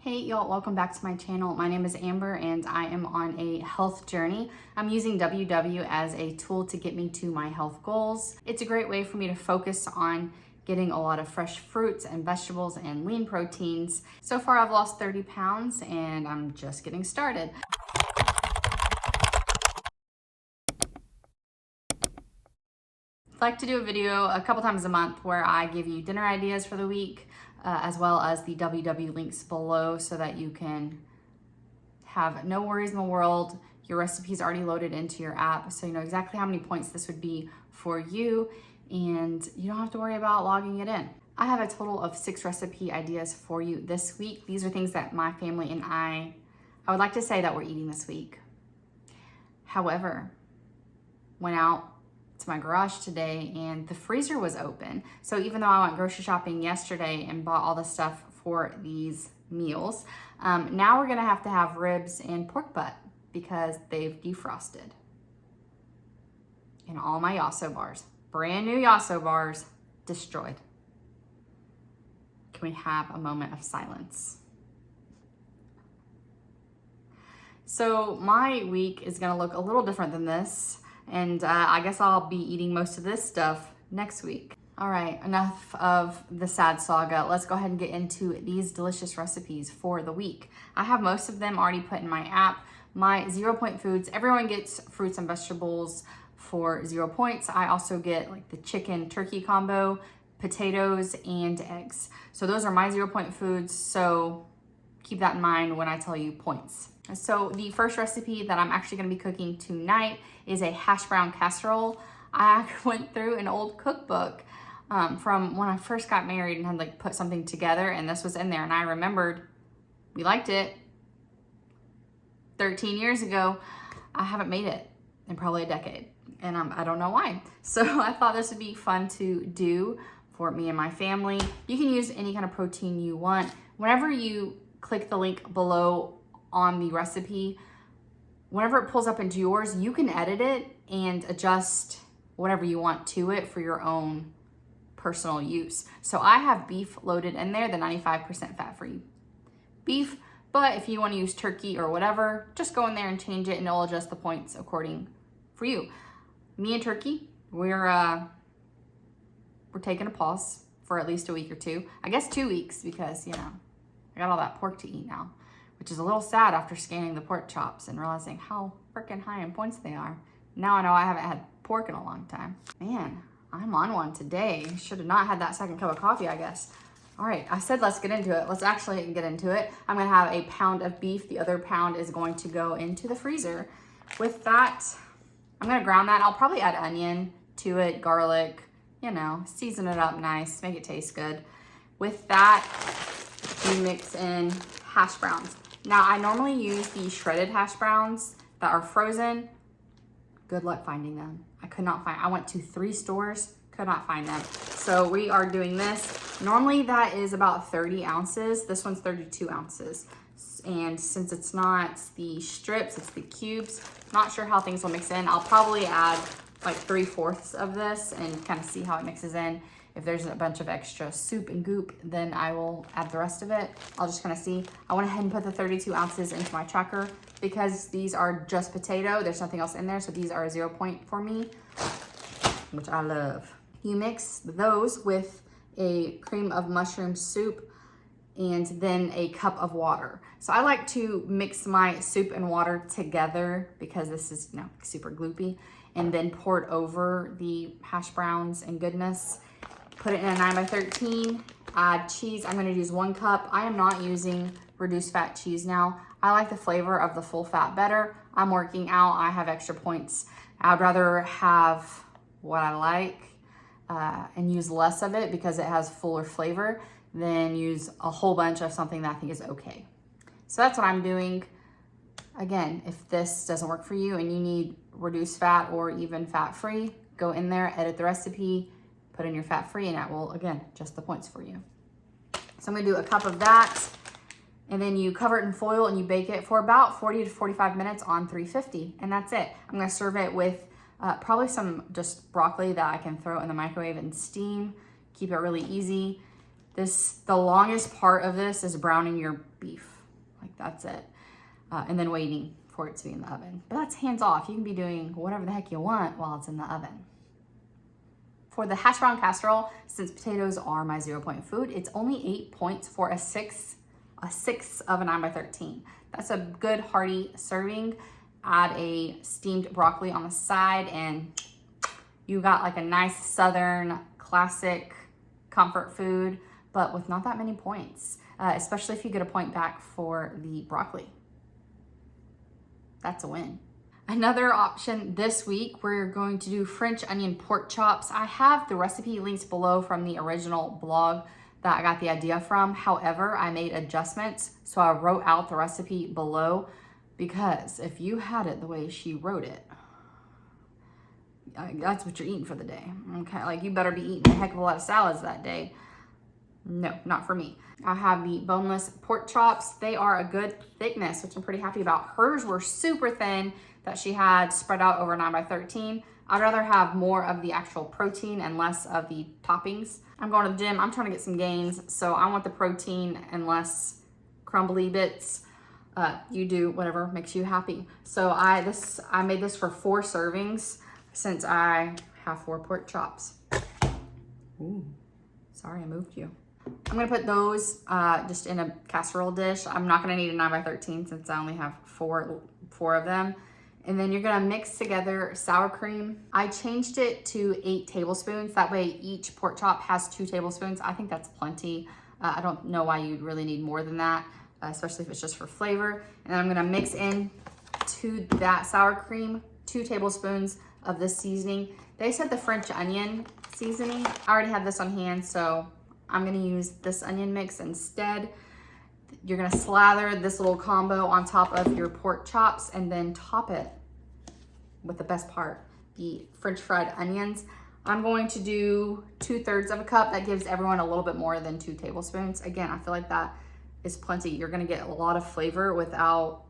Hey y'all, welcome back to my channel. My name is Amber and I am on a health journey. I'm using WW as a tool to get me to my health goals. It's a great way for me to focus on getting a lot of fresh fruits and vegetables and lean proteins. So far I've lost 30 pounds and I'm just getting started. I like to do a video a couple times a month where I give you dinner ideas for the week, as well as the WW links below so that you can have no worries in the world. Your recipe's already loaded into your app, so you know exactly how many points this would be for you, and you don't have to worry about logging it in. I have a total of 6 recipe ideas for you this week. These are things that my family and I would like to say that we're eating this week. However, went out to my garage today and the freezer was open. So even though I went grocery shopping yesterday and bought all the stuff for these meals, now we're gonna have to have ribs and pork butt because they've defrosted. And all my Yasso bars, brand new Yasso bars, destroyed. Can we have a moment of silence? So my week is gonna look a little different than this. And I guess I'll be eating most of this stuff next week. All right, enough of the sad saga. Let's go ahead and get into these delicious recipes for the week. I have most of them already put in my app. My 0 point foods, everyone gets fruits and vegetables for 0 points. I also get like the chicken turkey combo, potatoes, and eggs. So those are my 0 point foods. So keep that in mind when I tell you points. So the first recipe that I'm actually gonna be cooking tonight is a Hashbrown Casserole. I went through an old cookbook from when I first got married and had like put something together, and this was in there, and I remembered we liked it 13 years ago. I haven't made it in probably a decade, and I don't know why. So I thought this would be fun to do for me and my family. You can use any kind of protein you want. Whenever you click the link below on the recipe, whenever it pulls up into yours, you can edit it and adjust whatever you want to it for your own personal use. So I have beef loaded in there, the 95% fat-free beef, but if you want to use turkey or whatever, just go in there and change it and it'll adjust the points according for you. Me and turkey, we're taking a pause for at least a week or two. I guess 2 weeks because, you know, I got all that pork to eat now, which is a little sad after scanning the pork chops and realizing how freaking high in points they are. Now I know I haven't had pork in a long time. Man, I'm on one today. Should have not had that second cup of coffee, I guess. All right, I said let's get into it. Let's actually get into it. I'm gonna have a pound of beef. The other pound is going to go into the freezer. With that, I'm gonna ground that. I'll probably add onion to it, garlic, you know, season it up nice, make it taste good. With that, we mix in hash browns. Now, I normally use the shredded hash browns that are frozen. Good luck finding them. I could not find, I went to 3 stores, could not find them. So we are doing this. Normally that is about 30 ounces. This one's 32 ounces. And since it's not the strips, it's the cubes, not sure how things will mix in. I'll probably add like 3/4 of this and kind of see how it mixes in. If there's a bunch of extra soup and goop, then I will add the rest of it. I'll just kind of see. I went ahead and put the 32 ounces into my tracker because these are just potato. There's nothing else in there, so these are a 0 point for me, which I love. You mix those with a cream of mushroom soup and then a cup of water. So I like to mix my soup and water together because this is, you know, super gloopy, and then pour it over the hash browns and goodness. Put it in a 9x13, add cheese. I'm gonna use 1 cup. I am not using reduced fat cheese now. I like the flavor of the full fat better. I'm working out, I have extra points. I'd rather have what I like and use less of it because it has fuller flavor than use a whole bunch of something that I think is okay. So that's what I'm doing. Again, if this doesn't work for you and you need reduced fat or even fat-free, go in there, edit the recipe, put in your fat-free, and that will, again, adjust the points for you. So I'm gonna do a cup of that, and then you cover it in foil and you bake it for about 40 to 45 minutes on 350, and that's it. I'm gonna serve it with probably some just broccoli that I can throw in the microwave and steam, keep it really easy. The longest part of this is browning your beef. Like that's it. And then waiting for it to be in the oven. But that's hands off. You can be doing whatever the heck you want while it's in the oven. For the Hashbrown Casserole, since potatoes are my 0-point food, it's only 8 points for a six of a 9x13. That's a good hearty serving. Add a steamed broccoli on the side and you got like a nice Southern classic comfort food, but with not that many points, especially if you get a point back for the broccoli. That's a win. Another option this week, we're going to do French onion pork chops. I have the recipe links below from the original blog that I got the idea from. However, I made adjustments, so I wrote out the recipe below because if you had it the way she wrote it, that's what you're eating for the day, okay? Like you better be eating a heck of a lot of salads that day. No, not for me. I have the boneless pork chops. They are a good thickness, which I'm pretty happy about. Hers were super thin that she had spread out over 9x13. I'd rather have more of the actual protein and less of the toppings. I'm going to the gym, I'm trying to get some gains, so I want the protein and less crumbly bits. You do whatever makes you happy. So I made this for 4 servings since I have 4 pork chops. Ooh, sorry I moved you. I'm gonna put those just in a casserole dish. I'm not gonna need a 9x13 since I only have four of them. And then you're gonna mix together sour cream. I changed it to 8 tablespoons. That way each pork chop has 2 tablespoons. I think that's plenty. I don't know why you'd really need more than that, especially if it's just for flavor. And then I'm gonna mix in to that sour cream 2 tablespoons of this seasoning. They said the French onion seasoning. I already have this on hand, so I'm gonna use this onion mix instead. You're gonna slather this little combo on top of your pork chops and then top it with the best part, the French fried onions. I'm going to do 2/3 of a cup. That gives everyone a little bit more than 2 tablespoons. Again, I feel like that is plenty. You're gonna get a lot of flavor without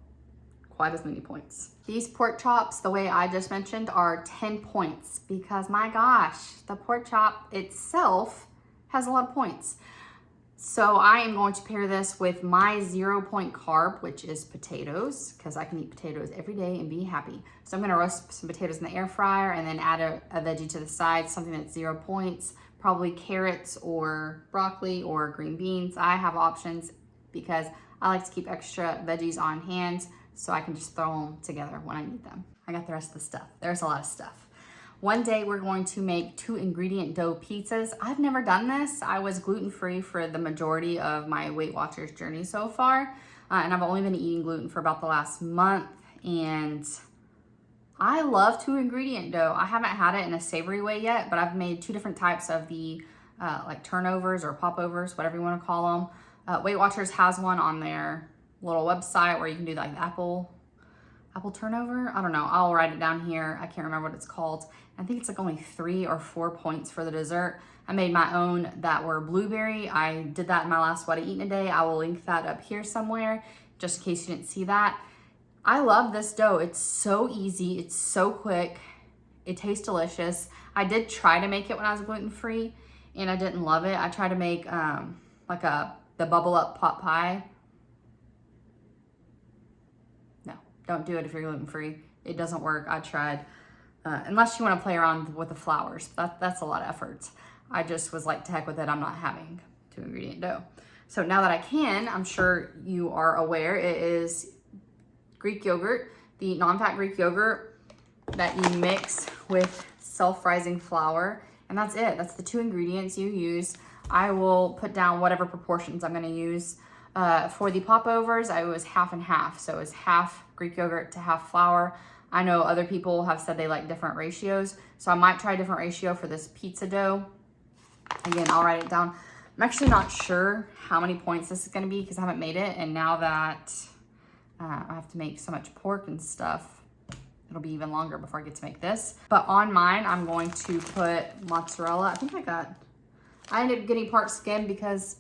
quite as many points. These pork chops, the way I just mentioned, are 10 points because my gosh, the pork chop itself has a lot of points. So I am going to pair this with my 0-point carb, which is potatoes, because I can eat potatoes every day and be happy. So I'm gonna roast some potatoes in the air fryer and then add a veggie to the side, something that's 0 points, probably carrots or broccoli or green beans. I have options because I like to keep extra veggies on hand so I can just throw them together when I need them. I got the rest of the stuff. There's a lot of stuff. One day we're going to make 2-ingredient dough pizzas. I've never done this. I was gluten-free for the majority of my Weight Watchers journey so far. And I've only been eating gluten for about the last month. And I love 2-ingredient dough. I haven't had it in a savory way yet, but I've made 2 different types of the like turnovers or popovers, whatever you want to call them. Weight Watchers has one on their little website where you can do like the apple turnover. I don't know. I'll write it down here. I can't remember what it's called. I think it's like only 3 or 4 points for the dessert. I made my own that were blueberry. I did that in my last What I Eat in a Day. I will link that up here somewhere just in case you didn't see that. I love this dough. It's so easy. It's so quick. It tastes delicious. I did try to make it when I was gluten-free and I didn't love it. I tried to make like the bubble up pot pie. No, don't do it if you're gluten-free. It doesn't work. I tried. Unless you want to play around with the flours. That's a lot of effort. I just was like, to heck with it, I'm not having 2-ingredient dough. So now that I can, I'm sure you are aware, it is Greek yogurt, the non-fat Greek yogurt that you mix with self-rising flour. And that's it. That's the 2 ingredients you use. I will put down whatever proportions I'm going to use. For the popovers, I was half and half. So it was half Greek yogurt to half flour. I know other people have said they like different ratios, so I might try a different ratio for this pizza dough. Again, I'll write it down. I'm actually not sure how many points this is going to be because I haven't made it, and now that I have to make so much pork and stuff, it'll be even longer before I get to make this. But on mine, I'm going to put mozzarella. I ended up getting part skim because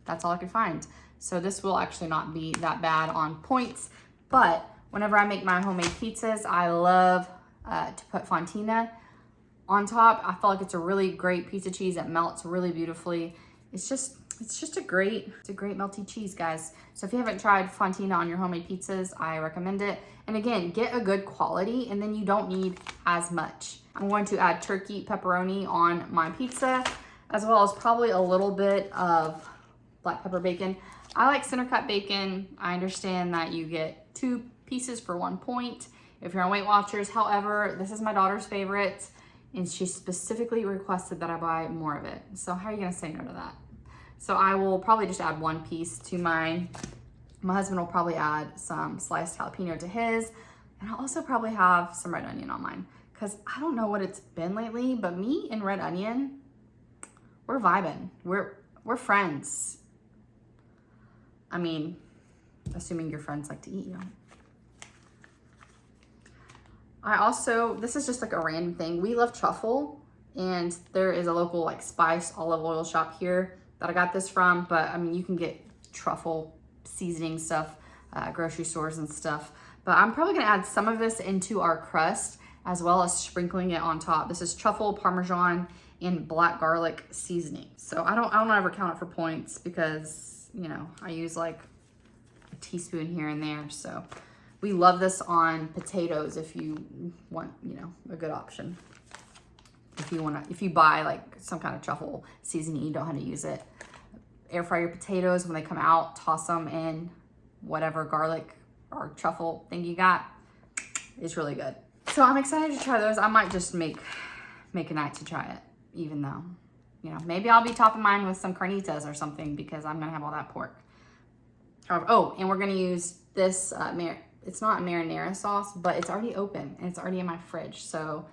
that's all I could find. So this will actually not be that bad on points, but whenever I make my homemade pizzas, I love to put fontina on top. I feel like it's a really great pizza cheese. It melts really beautifully. It's just, It's just a great melty cheese, guys. So if you haven't tried fontina on your homemade pizzas, I recommend it. And again, get a good quality and then you don't need as much. I'm going to add turkey pepperoni on my pizza, as well as probably a little bit of black pepper bacon. I like center cut bacon. I understand that you get 2 pieces for 1 point if you're on Weight Watchers. However, this is my daughter's favorite and she specifically requested that I buy more of it. So how are you gonna say no to that? So I will probably just add 1 piece to mine. My husband will probably add some sliced jalapeno to his. And I'll also probably have some red onion on mine. Cause I don't know what it's been lately, but me and red onion, we're vibing. We're friends. I mean, assuming your friends like to eat you. I also, this is just like a random thing. We love truffle and there is a local like spice olive oil shop here that I got this from, but I mean, you can get truffle seasoning stuff, grocery stores and stuff. But I'm probably gonna add some of this into our crust as well as sprinkling it on top. This is truffle, Parmesan, and black garlic seasoning. So I don't ever count it for points because, you know, I use like a teaspoon here and there. So we love this on potatoes if you want, you know, a good option. If you buy like some kind of truffle seasoning, you don't know how to use it. Air fry your potatoes when they come out, toss them in whatever garlic or truffle thing you got. It's really good. So I'm excited to try those. I might just make a night to try it, even though, you know, maybe I'll be topping mine with some carnitas or something because I'm gonna have all that pork. Oh, and we're gonna use this, it's not a marinara sauce, but it's already open and it's already in my fridge. So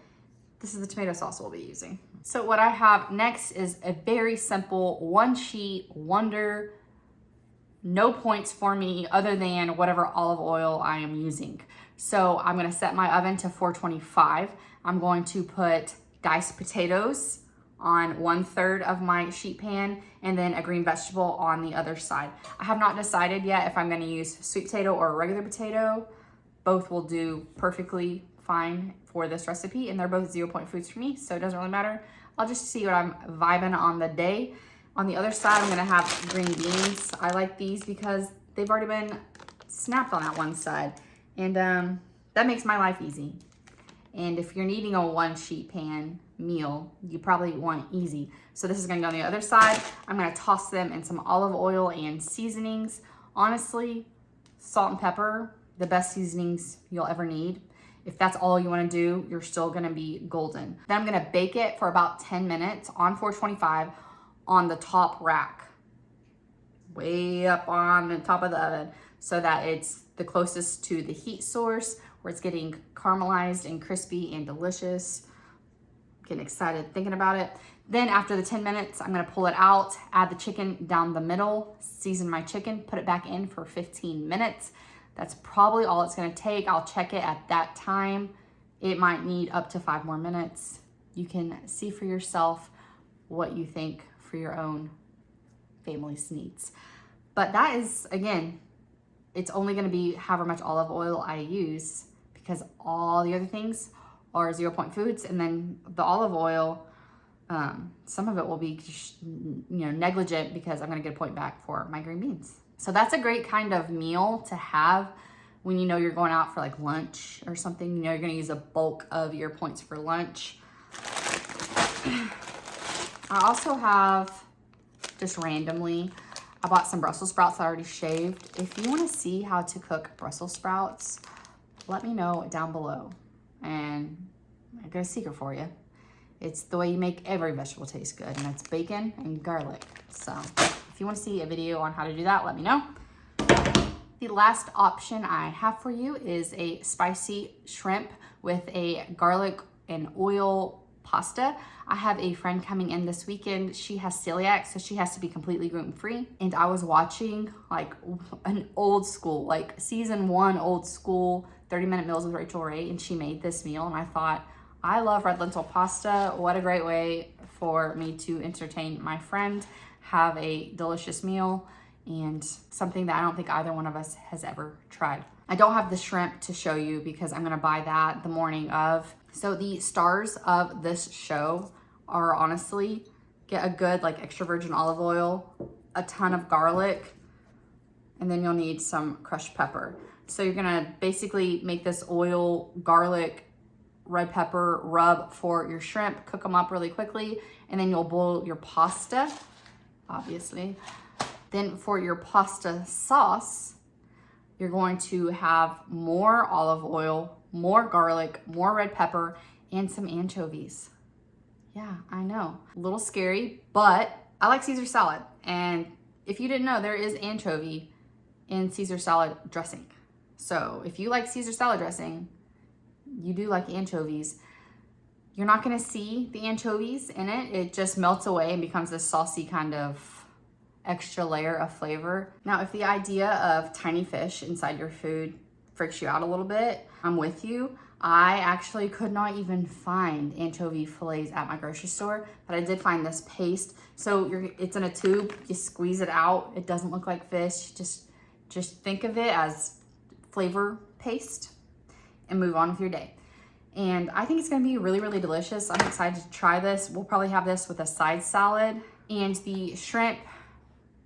this is the tomato sauce we'll be using. So what I have next is a very simple 1 sheet wonder, no points for me other than whatever olive oil I am using. So I'm gonna set my oven to 425. I'm going to put diced potatoes on 1/3 of my sheet pan and then a green vegetable on the other side. I have not decided yet if I'm gonna use sweet potato or regular potato. Both will do perfectly fine for this recipe and they're both 0 point foods for me, so it doesn't really matter. I'll just see what I'm vibing on the day. On the other side, I'm gonna have green beans. I like these because they've already been snapped on that one side. And that makes my life easy. And if you're needing a 1 sheet pan meal, you probably want easy. So this is gonna go on the other side. I'm gonna toss them in some olive oil and seasonings. Honestly, salt and pepper, the best seasonings you'll ever need. If that's all you wanna do, you're still gonna be golden. Then I'm gonna bake it for about 10 minutes on 425 on the top rack, way up on the top of the oven, so that it's the closest to the heat source where it's getting caramelized and crispy and delicious. Getting excited thinking about it. Then after the 10 minutes, I'm gonna pull it out, add the chicken down the middle, season my chicken, put it back in for 15 minutes. That's probably all it's gonna take. I'll check it at that time. It might need up to 5 more minutes. You can see for yourself what you think for your own family's needs. But that is, again, it's only gonna be however much olive oil I use because all the other things are 0 point foods. And then the olive oil, some of it will be, negligent because I'm gonna get a point back for my green beans. So that's a great kind of meal to have when you know you're going out for like lunch or something. You know you're gonna use a bulk of your points for lunch. I also have, just randomly, I bought some Brussels sprouts already shaved. If you wanna see how to cook Brussels sprouts, let me know down below. And I got a secret for you. It's the way you make every vegetable taste good, and that's bacon and garlic. So if you wanna see a video on how to do that, let me know. The last option I have for you is a spicy shrimp with a garlic and oil pasta. I have a friend coming in this weekend. She has celiac, so she has to be completely gluten-free. And I was watching like an old school, like season 1 old school 30-minute meals with Rachel Ray, and she made this meal. And I thought, I love red lentil pasta. What a great way for me to entertain my friend, have a delicious meal, and something that I don't think either one of us has ever tried. I don't have the shrimp to show you because I'm gonna buy that the morning of. So the stars of this show are honestly, get a good like extra virgin olive oil, a ton of garlic, and then you'll need some crushed pepper. So you're gonna basically make this oil, garlic, red pepper rub for your shrimp, cook them up really quickly, and then you'll boil your pasta, obviously. Then for your pasta sauce, you're going to have more olive oil, more garlic, more red pepper, and some anchovies. Yeah, I know, a little scary, but I like Caesar salad. And if you didn't know, there is anchovy in Caesar salad dressing. So if you like Caesar salad dressing, you do like anchovies. You're not gonna see the anchovies in it. It just melts away and becomes this saucy kind of extra layer of flavor. Now, if the idea of tiny fish inside your food freaks you out a little bit, I'm with you. I actually could not even find anchovy fillets at my grocery store, but I did find this paste. So it's in a tube, you squeeze it out. It doesn't look like fish. Just think of it as flavor paste and move on with your day. And I think it's gonna be really, really delicious. I'm excited to try this. We'll probably have this with a side salad. And the shrimp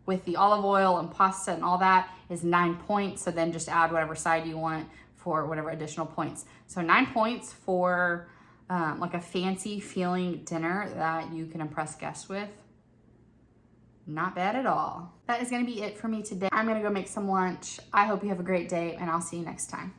with the olive oil and pasta and all that is 9 points. So then just add whatever side you want for whatever additional points. So 9 points for like a fancy feeling dinner that you can impress guests with. Not bad at all. That is gonna be it for me today. I'm gonna go make some lunch. I hope you have a great day, and I'll see you next time.